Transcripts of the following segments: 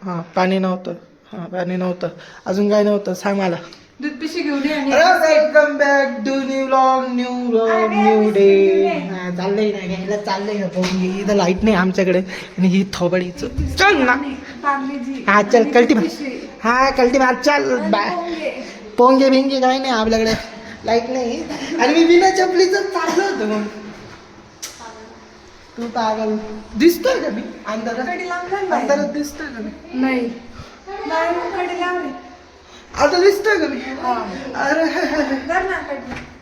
हां पाणी नव्हतं. हां पाणी नव्हतं. अजून काय नव्हतं सांग मला. दूध पिशवी घेऊन ये. Welcome back to new day. चाललंय ना घ्यायला चाललंय ना पोंगे. इथं लाईट नाही आमच्याकडे आणि ही थोबडीचं चल ना. हा चल कल्टी मार. हा कल्टी मार चल बाय. पोंगे बिंगे काही नाही आपल्याकडे. लाईट नाही आणि मी बिना चपलीचं चाललो होतो मग. तू पागल दिसतोय का मी अंधारात दिसतोय का मी. नाही आता दिसतोय का मी. अरे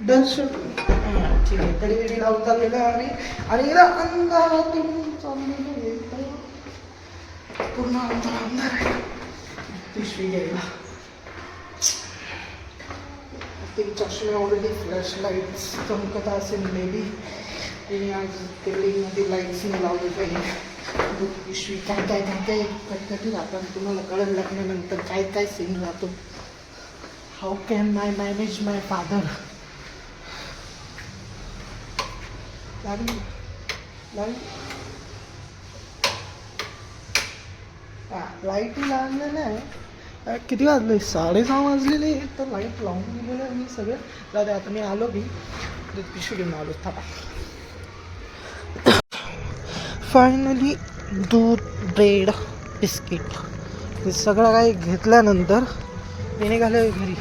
दर्शन ठीक आहे. कडी बिडी लावून चाललेलं आहे आम्ही आणि इला अंधारातून चाललेलं आहे. पूर्ण अंधार आहे. पिशवी घ्यायला ते चष्मे ऑलरेडी फ्लॅश लाईट चमकत असेल मे बी. आज बिल्डिंगमध्ये लाईट्स नाही लावले पाहिजे. दूध पिशवी काय काय काय काय कटकटी राहतात. तुम्हाला कळलं लागल्यानंतर काय काय सीन राहतो. How can I manage my father. लागली लाईट लागलेलं आहे. किती वाजले 6:30 वाजलेले. तर लाईट लावून गेलेलं आहे मी सगळं. दादा आता मी आलो मी दूध पिशवी घेऊन आलो. थांबा. फायनली दूध ब्रेड बिस्किट हे सगळं काही घेतल्यानंतर मी निघालो घरी.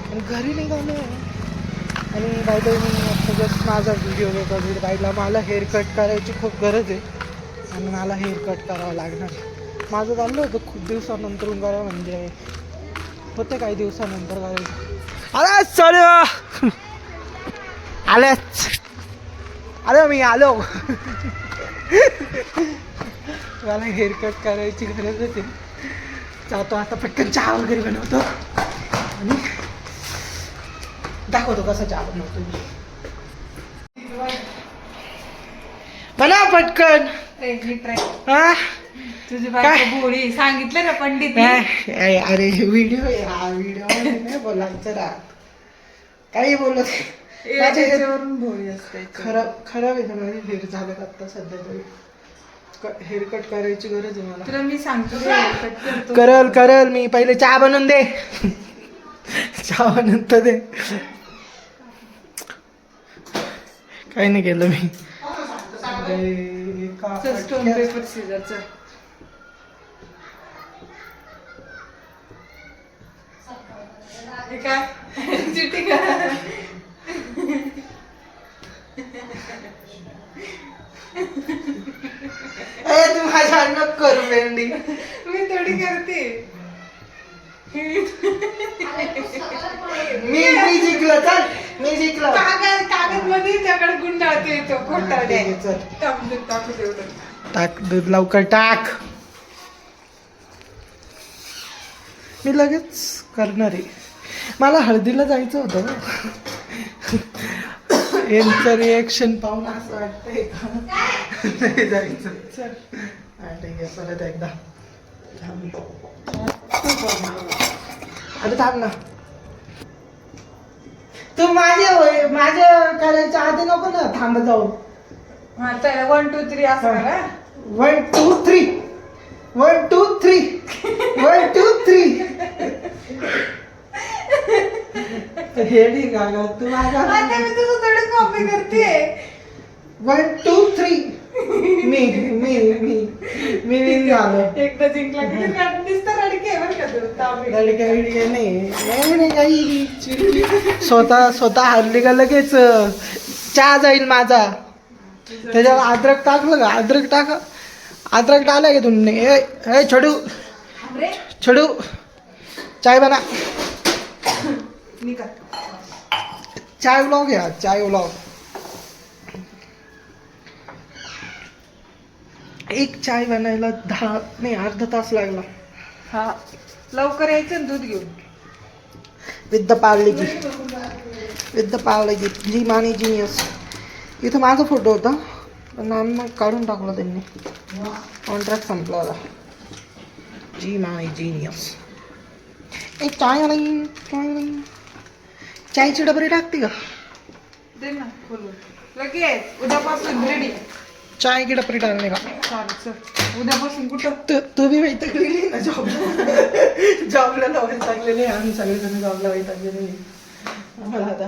आणि घरी निघालो आणि बाय बाय मी आता जस्ट माझा व्हिडिओ रेकॉर्ड पाहिला. मला हेअर कट करायची खूप गरज आहे आणि मला हेअर कट करावं लागणार. माझं चाललं होतं खूप दिवसानंतर करा म्हणजे होते काही दिवसानंतर करायचं. अरे सर अरे मी आलो. मला हेअर कट करायची गरज होती. जातो आता पटकन चहा वगैरे बनवतो आणि दाखवतो कसा चहा बनवतो मी. बना पटकन. हा तुझी बायको भोळी सांगितलं ना पंडित. अरे व्हिडिओ हा व्हिडिओ नाही बोलायचं ना. काही बोलत त्याच्यावरून भोळी असते. खराब आहे ना माझे हेअर झालं का आता सध्या तरी. हेअर कट करायची गरज आहे मला. तुला मी सांगतो करल मी. पहिले चहा बनवून दे. चहा बनवून दे. काही नाही केलं मी. स्टोन पेपर सीझरचं काय चिट्टी का. तू माझ्या नको करू मेंढी. मी थोडी करते. मी जिंकलो. चल मी जिंकलो. कागद मध्ये त्याकडे गुंडाळते येतो खोटा. टाक दूध लवकर टाक. मी लगेच करणार आहे. मला हळदीला जायचं होतं. यांचं रिएक्शन पाहून असं वाटतंय नाही जायचं. चल ठीक आहे परत एकदा. अरे थांब ना. तू माझ्या करायच्या आधी नको ना थांब जाऊ. 1 2 3 असं करा. 1 2 3 1 2 3 1 2 3. हेडी गागा तू माझा. मी तुझं थोडी कॉपी करते. 1 2 3 मी विन झालो. एकदा जिंकला की दिसतं रडके बरं का तू. लडक्या नाही काही. स्वतः हरली का लगेच चहा जाईल माझा. त्याच्यावर अद्रक टाकलं का. अद्रक टाकलं का तुम्ही. छोडू चाय बना. चाय व्लॉग या चाय व्लॉग. एक चाय बनायला 10 नाही अर्धा तास लागला. हा लवकर यायचं दूध घेऊन. विथ द पार्ले जी मानी जीनियस. इथं माझा फोटो होता पण नाम काढून टाकला त्यांनी. कॉन्ट्रॅक्ट संपला होता. जी मानी जीनियस. एक चाय नाही. चायची डबरी टाकते का. दे ना बोलून लगेच उद्यापासून रेडी. चाय की डबरी टाकणे का. उद्यापासून कुठं तू भी वैतकली ना जॉबला वैतागलेले आम्ही सगळेजण जॉबला वैतागलेले आम्हाला आता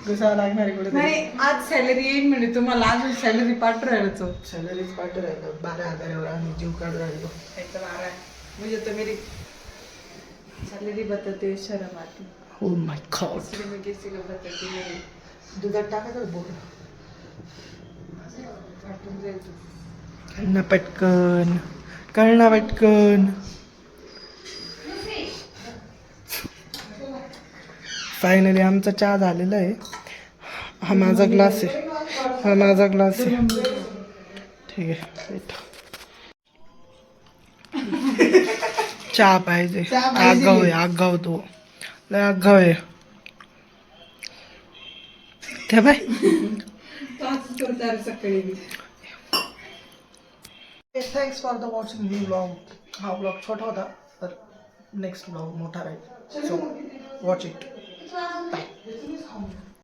घुसावं लागणार आहे कुठे नाही आज सॅलरी येईल म्हणजे तुम्हाला अजून सॅलरी पाठवायचो सॅलरीज पाठवून राहिलो 12,000 आम्ही जीव काढून राहिलो त्याचं 12 मुझे तो मेरी सैलरी बताते हुए शर्म आती हो माय गॉड इसलिए मैं किसी को बताती नहीं दुधात टाकायचं बोल पाठवून जाईल तू कळना पटकन फायनली आमचा चहा झालेला आहे हा माझा ग्लास आहे ठीक आहे wait. चहा पाहिजे आगाव तो लय आगाव आहे ते बाय सकाळी thanks for the watching me blog हा ब्लॉग छोटा होता तर नेक्स्ट ब्लॉग मोठा राहील सो वॉच इट बाय